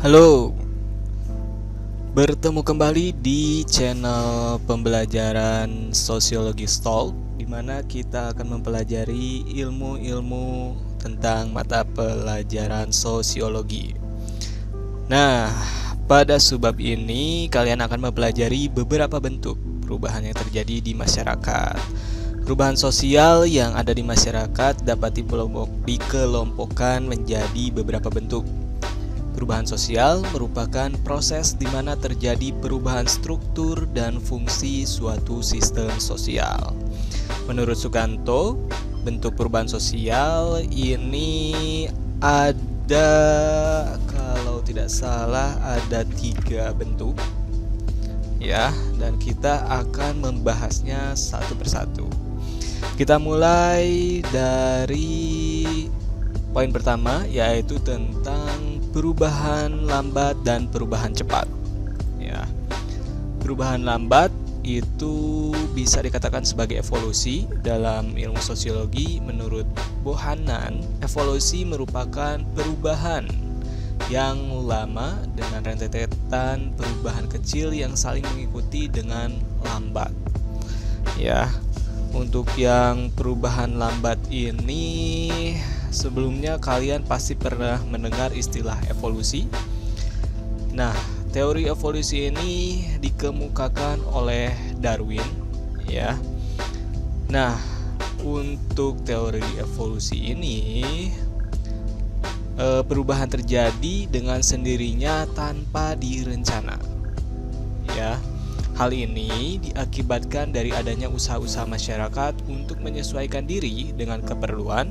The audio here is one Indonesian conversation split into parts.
Halo, bertemu kembali di channel pembelajaran Sosiologi Stalk, di mana kita akan mempelajari ilmu-ilmu tentang mata pelajaran sosiologi. Nah, pada subbab ini kalian akan mempelajari beberapa bentuk perubahan yang terjadi di masyarakat. Perubahan sosial yang ada di masyarakat dapat dikelompokkan menjadi beberapa bentuk. Perubahan sosial merupakan proses di mana terjadi perubahan struktur dan fungsi suatu sistem sosial. Menurut Sukanto, bentuk perubahan sosial ini ada, kalau tidak salah, ada 3 bentuk, ya, dan kita akan membahasnya satu persatu. Kita mulai dari poin pertama, yaitu tentang perubahan lambat dan perubahan cepat. Ya, perubahan lambat itu bisa dikatakan sebagai evolusi. Dalam ilmu sosiologi, menurut Bohannan, evolusi merupakan perubahan yang lama dengan rentetan perubahan kecil yang saling mengikuti dengan lambat. Ya, untuk yang perubahan lambat ini, sebelumnya kalian pasti pernah mendengar istilah evolusi. Nah, teori evolusi ini dikemukakan oleh Darwin, ya. Nah, untuk teori evolusi ini, perubahan terjadi dengan sendirinya tanpa direncana, ya. Hal ini diakibatkan dari adanya usaha-usaha masyarakat untuk menyesuaikan diri dengan keperluan,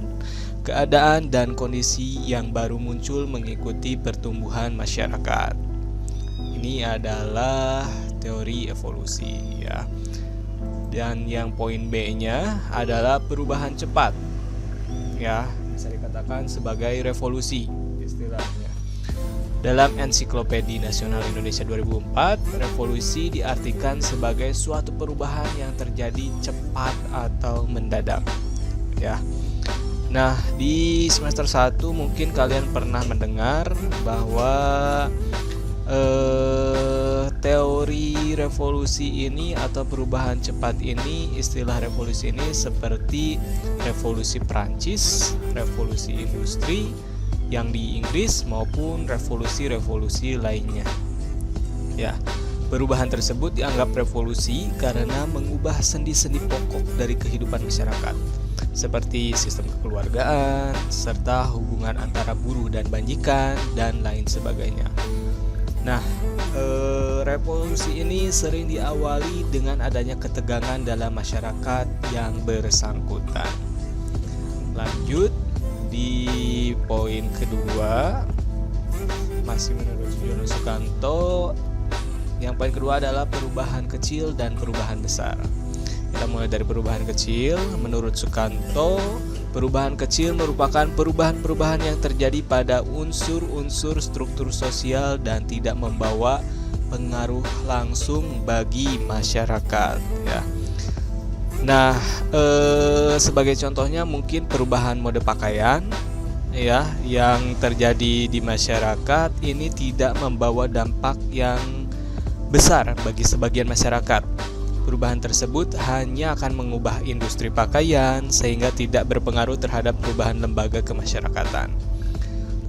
keadaan, dan kondisi yang baru muncul mengikuti pertumbuhan masyarakat. Ini adalah teori evolusi, ya. Dan yang poin B-nya adalah perubahan cepat, ya, bisa dikatakan sebagai revolusi istilahnya. Dalam Ensiklopedia Nasional Indonesia 2004, revolusi diartikan sebagai suatu perubahan yang terjadi cepat atau mendadak, ya. Nah, di semester 1 mungkin kalian pernah mendengar bahwa teori revolusi ini atau perubahan cepat ini, istilah revolusi ini seperti revolusi Prancis, revolusi industri yang di Inggris, maupun revolusi-revolusi lainnya. Ya, perubahan tersebut dianggap revolusi karena mengubah sendi-sendi pokok dari kehidupan masyarakat, seperti sistem kekeluargaan, serta hubungan antara buruh dan majikan, dan lain sebagainya. Nah, revolusi ini sering diawali dengan adanya ketegangan dalam masyarakat yang bersangkutan. Lanjut di poin kedua, masih menurut Sujono Sukanto, yang poin kedua adalah perubahan kecil dan perubahan besar. Kita mulai dari perubahan kecil. Menurut Sukanto, perubahan kecil merupakan perubahan-perubahan yang terjadi pada unsur-unsur struktur sosial dan tidak membawa pengaruh langsung bagi masyarakat, ya. Nah, sebagai contohnya mungkin perubahan mode pakaian, ya, yang terjadi di masyarakat ini tidak membawa dampak yang besar bagi sebagian masyarakat. Perubahan tersebut hanya akan mengubah industri pakaian sehingga tidak berpengaruh terhadap perubahan lembaga kemasyarakatan.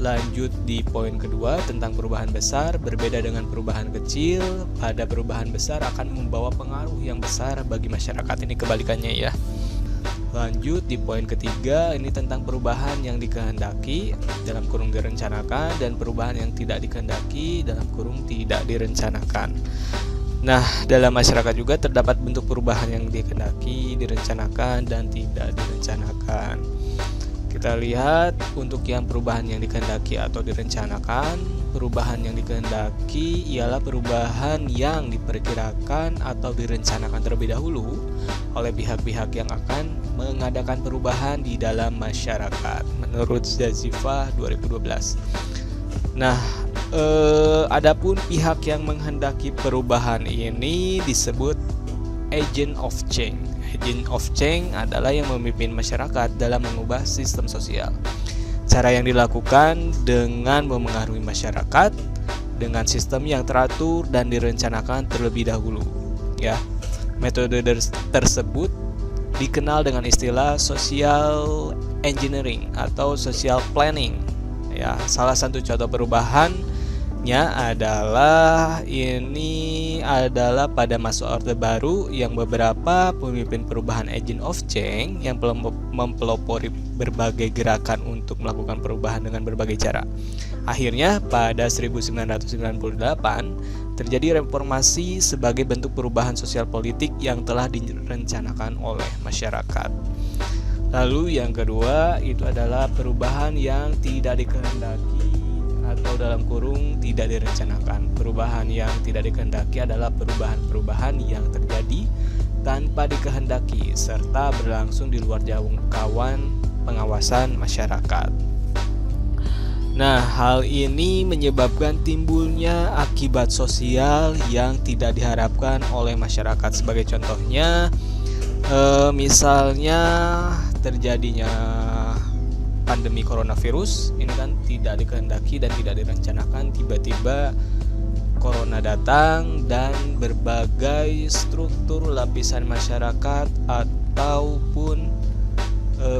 Lanjut di poin kedua tentang perubahan besar. Berbeda dengan perubahan kecil, pada perubahan besar akan membawa pengaruh yang besar bagi masyarakat. Ini kebalikannya, ya. Lanjut di poin ketiga, ini tentang perubahan yang dikehendaki dalam kurung direncanakan, dan perubahan yang tidak dikehendaki dalam kurung tidak direncanakan. Nah, dalam masyarakat juga terdapat bentuk perubahan yang dikehendaki, direncanakan, dan tidak direncanakan. Kita lihat untuk yang perubahan yang dikehendaki atau direncanakan. Perubahan yang dikehendaki ialah perubahan yang diperkirakan atau direncanakan terlebih dahulu oleh pihak-pihak yang akan mengadakan perubahan di dalam masyarakat, menurut Zazifa 2012. Nah, adapun pihak yang menghendaki perubahan ini disebut agent of change. Agent of change adalah yang memimpin masyarakat dalam mengubah sistem sosial. Cara yang dilakukan dengan memengaruhi masyarakat dengan sistem yang teratur dan direncanakan terlebih dahulu. Ya, metode tersebut dikenal dengan istilah social engineering atau social planning. Ya, salah satu contoh perubahannya adalah pada masa Orde Baru yang beberapa pemimpin perubahan agent of change yang mempelopori berbagai gerakan untuk melakukan perubahan dengan berbagai cara. Akhirnya pada 1998 terjadi reformasi sebagai bentuk perubahan sosial politik yang telah direncanakan oleh masyarakat. Lalu yang kedua itu adalah perubahan yang tidak dikehendaki atau dalam kurung tidak direncanakan. Perubahan yang tidak dikehendaki adalah perubahan-perubahan yang terjadi tanpa dikehendaki serta berlangsung di luar jangkauan pengawasan masyarakat. Nah, hal ini menyebabkan timbulnya akibat sosial yang tidak diharapkan oleh masyarakat. Sebagai contohnya, misalnya terjadinya pandemi coronavirus, ini kan tidak dikehendaki dan tidak direncanakan. Tiba-tiba corona datang dan berbagai struktur lapisan masyarakat ataupun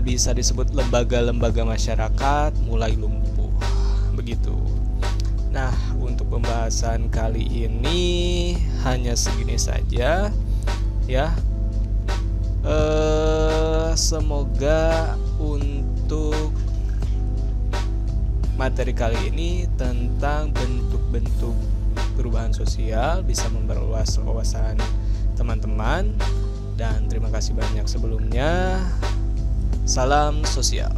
bisa disebut lembaga-lembaga masyarakat mulai lumpuh. Begitu. Nah, untuk pembahasan kali ini hanya segini saja ya. Semoga untuk materi kali ini tentang bentuk-bentuk perubahan sosial bisa memperluas wawasan teman-teman, dan terima kasih banyak sebelumnya. Salam sosial.